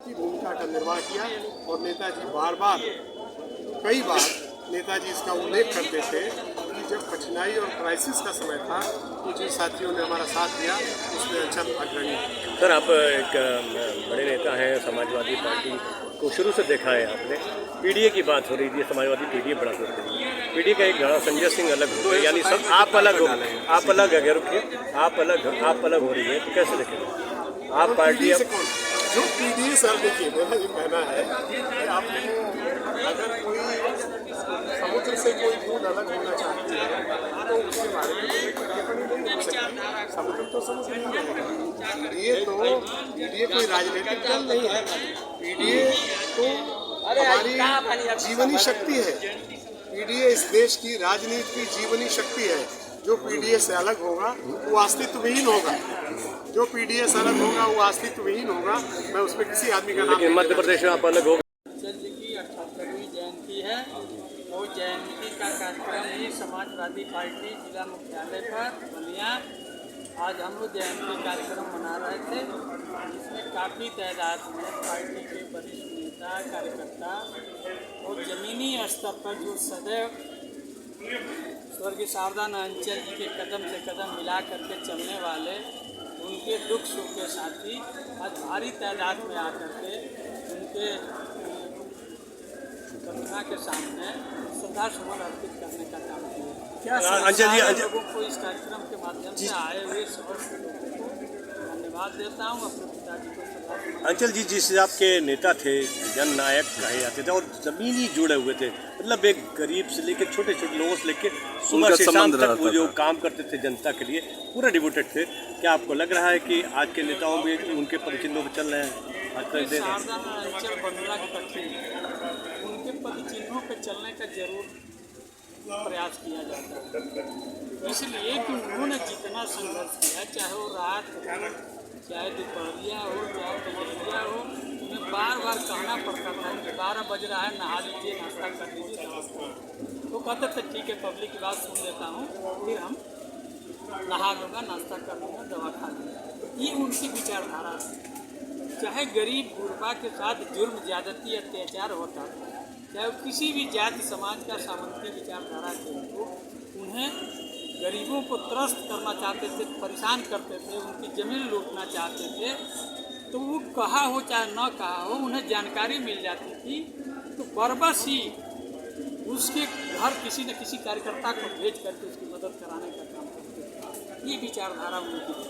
की भूमिका का निर्वाह किया और नेताजी बार बार कई बार नेताजी इसका उल्लेख करते थे कि जब कठिनाई और क्राइसिस का समय था तो जिन साथियों ने हमारा साथ दिया उसमें अंचल अग्रणी। सर, आप एक बड़े नेता हैं, समाजवादी पार्टी को शुरू से देखा है आपने। पीडीए की बात हो रही थी, समाजवादी पीडीए बड़ा हो रही है। पीडीए का एक घड़ा संजय सिंह अलग हो गए, यानी सब आप अलग हो, आप अलग है, रुकिए, आप अलग हो रही है, तो कैसे देखेंगे आप पार्टी? जो पीडीए सर, देखिए मेरा ये कहना है कि आपको अगर कोई समुद्र से कोई बूंद अलग होना चाहती है तो उसके बारे में टिप्पणी नहीं हो सकती। समुद्र तो समुद्र नहीं है। पीडीए कोई राजनीतिक दल नहीं है। पीडीए तो हमारी जीवनी शक्ति है। पीडीए इस देश की राजनीति की जीवनी शक्ति है। जो पीडीए से अलग होगा वो अस्तित्वहीन होगा। जो पीडीए से अलग होगा वो अस्तित्वहीन होगा। मैं उसमें किसी आदमी का नाम, मध्य प्रदेश में आप अलग हो। अंचल जी की 78वीं जयंती है। वो जयंती का कार्यक्रम ही समाजवादी पार्टी जिला मुख्यालय पर बलिया आज हम लोग जयंती कार्यक्रम मना रहे थे, जिसमें काफ़ी तादाद में पार्टी के वरिष्ठ नेता कार्यकर्ता और ज़मीनी स्तर पर जो सदैव स्वर्गीय सावधान अंचल जी के कदम से कदम मिला करके चलने वाले, उनके दुख सुख के साथी आज भारी तादाद में आकर के उनके प्रतिमा के सामने श्रद्धा सुमन अर्पित करने का काम किया। क्या लोगों को इस कार्यक्रम के माध्यम से आए हुए समस्त लोगों को धन्यवाद देता हूँ। अपने पिताजी को श्रद्धा। अंचल जी जिस आपके नेता थे, जननायक कहे जाते थे और जमीनी जुड़े हुए थे, मतलब एक गरीब से लेकर छोटे छोटे लोगों से लेकर सुबह से शाम तक वो जो काम करते थे जनता के लिए, पूरे डिवोटेड थे। क्या आपको लग रहा है कि आज के नेताओं भी उनके पदचिन्हों पर चल रहे हैं? सावधान अंचल बनना कठिन, उनके पदचिन्हों पर चलने का जरूर प्रयास किया जाता है, इसलिए कि उन्होंने जितना संघर्ष किया, चाहे वो रात हो, चाहे दोपहरिया हो, चाहे दोपहरिया हो, उन्हें बार बार कहना पड़ता था कि 12 बज रहा है, नहा लीजिए, नाश्ता कर लीजिए, नमस्कार। तो कहते थे ठीक है, पब्लिक की बात सुन लेता हूँ, फिर हम नहा लूँगा, नाश्ता कर लूँगा, दवा खा लूँगा। ये उनकी विचारधारा थी। चाहे गरीब गुरबा के साथ जुर्म ज्यादती अत्याचार होता था, चाहे किसी भी जाति समाज का सामंती विचारधारा के लोग उन्हें गरीबों को त्रस्त करना चाहते थे, परेशान करते थे, उनकी ज़मीन लूटना चाहते थे, तो वो कहा हो चाहे न कहा हो, उन्हें जानकारी मिल जाती थी तो बरबस ही उसके घर किसी न किसी कार्यकर्ता को भेज करके उसकी मदद कराने का काम करते थे। ये विचारधारा उनकी थी।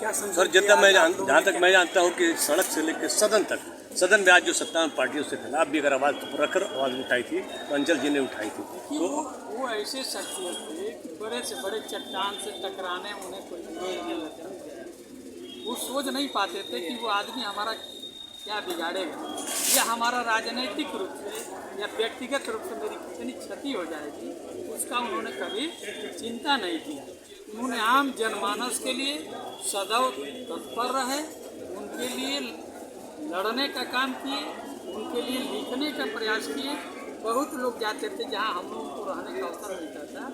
क्या सर, जितना मैं जहाँ तक मैं जानता हूँ कि सड़क से लेकर सदन तक, सदन में आज जो सत्तावन पार्टियों से खिलाफ भी अगर आवाज़ रखकर आवाज़ उठाई थी तो अंचल जी ने उठाई थी। तो वो ऐसे शख्सियत थे कि बड़े से बड़े चट्टान से टकराने उन्हें कोई नहीं लगता। वो सोच नहीं पाते थे कि वो आदमी हमारा क्या बिगाड़ेगा, या हमारा राजनीतिक रूप से या व्यक्तिगत रूप से मेरी कितनी क्षति हो जाएगी, उसका उन्होंने कभी चिंता नहीं की। उन्होंने आम जनमानस के लिए सदैव तत्पर रहे, उनके लिए लड़ने का काम किए, उनके लिए लिखने का प्रयास किए। बहुत लोग जाते थे जहाँ हम लोगों को रहने का अवसर मिलता था,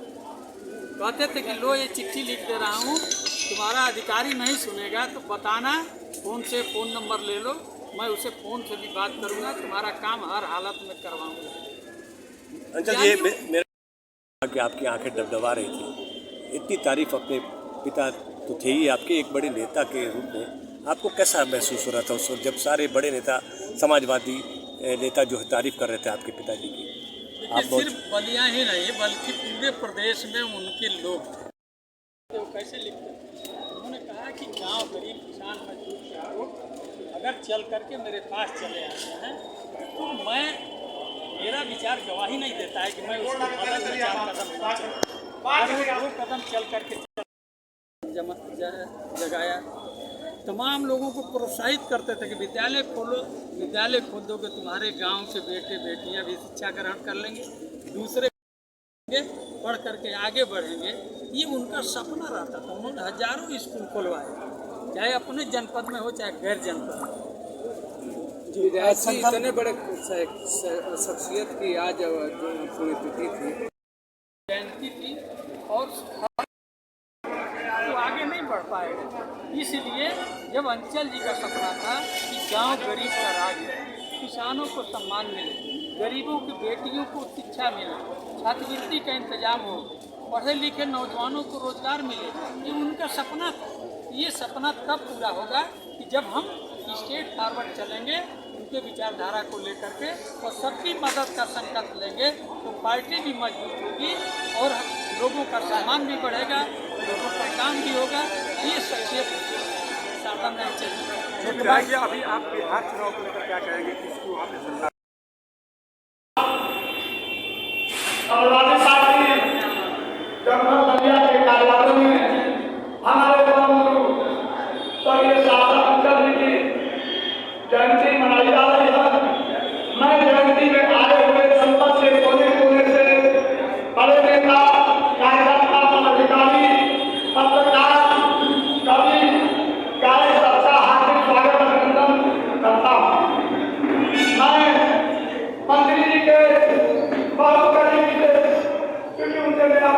कहते थे कि लो ये चिट्ठी लिख दे रहा हूँ, तुम्हारा अधिकारी नहीं सुनेगा तो बताना, फ़ोन से फ़ोन नंबर ले लो, मैं उसे फ़ोन से भी बात करूँगा, तुम्हारा काम हर हालत में करवाऊँगा। अंचल जी, मेरा कि आपकी आंखें डबडबा रही थी, इतनी तारीफ अपने पिता तो थे ही आपके एक बड़े नेता के रूप में, आपको कैसा महसूस हो रहा था उस वक्त जब सारे बड़े नेता, समाजवादी नेता जो है तारीफ कर रहे थे आपके पिताजी की? आप सिर्फ बलिया ही नहीं बल्कि पूरे प्रदेश में उनके लोग थे। तो कैसे लिखते थे, उन्होंने कहा कि गांव गरीब किसान मजदूर के लोग अगर चल करके मेरे पास चले आते हैं तो मेरा विचार गवाही नहीं देता है कि मैं उसकी मदद में 4 कदम नहीं चलूँ, 2 कदम चल करके जगाया। तमाम लोगों को प्रोत्साहित करते थे कि विद्यालय खोलो, विद्यालय खोल दोगे तुम्हारे गांव से बेटे बेटियां भी शिक्षा ग्रहण कर लेंगे, दूसरे पढ़ करके आगे बढ़ेंगे। ये उनका सपना रहता था। उन्होंने हजारों स्कूल खुलवाए, चाहे अपने जनपद में हो चाहे गैर जनपद में। इतने बड़े शख्सियत की आज पुण्यतिथि थी, जयंती थी और वो आगे नहीं बढ़ पाएगा, इसलिए जब अंचल जी का सपना था कि गांव गरीब का राज है, किसानों को सम्मान मिले, गरीबों की बेटियों को शिक्षा मिले, छात्रवृत्ति का इंतजाम हो, पढ़े लिखे नौजवानों को रोजगार मिले, ये उनका सपना था। ये सपना तब पूरा होगा कि जब हम स्टेट फॉरवर्ड चलेंगे, उनके विचारधारा को लेकर के और सबकी मदद का संकल्प लेंगे, तो पार्टी भी मजबूत होगी और लोगों का सम्मान भी बढ़ेगा, लोगों का काम भी होगा। ये शख्सियत साधन नहीं चाहिए। अभी आप बिहार चुनाव को लेकर क्या कहेंगे, किसको वहाँ पे सरकार समाजवादी पार्टी जगमल बलिया के कार्यालय में हमारे परम गुरु स्वर्गीय शारदा अंचल जी की जयंती मनाई जा रही है। मैं जयंती में आए हुए संसद से कोने कोने से बड़े नेता, कार्यकर्ता, पदाधिकारी, पत्रकार, कवि, गायक सबका हार्दिक स्वागत अभिनंदन करता हूँ। मैं मंत्री जी के बहुत करीबी से, क्योंकि उनसे मेरा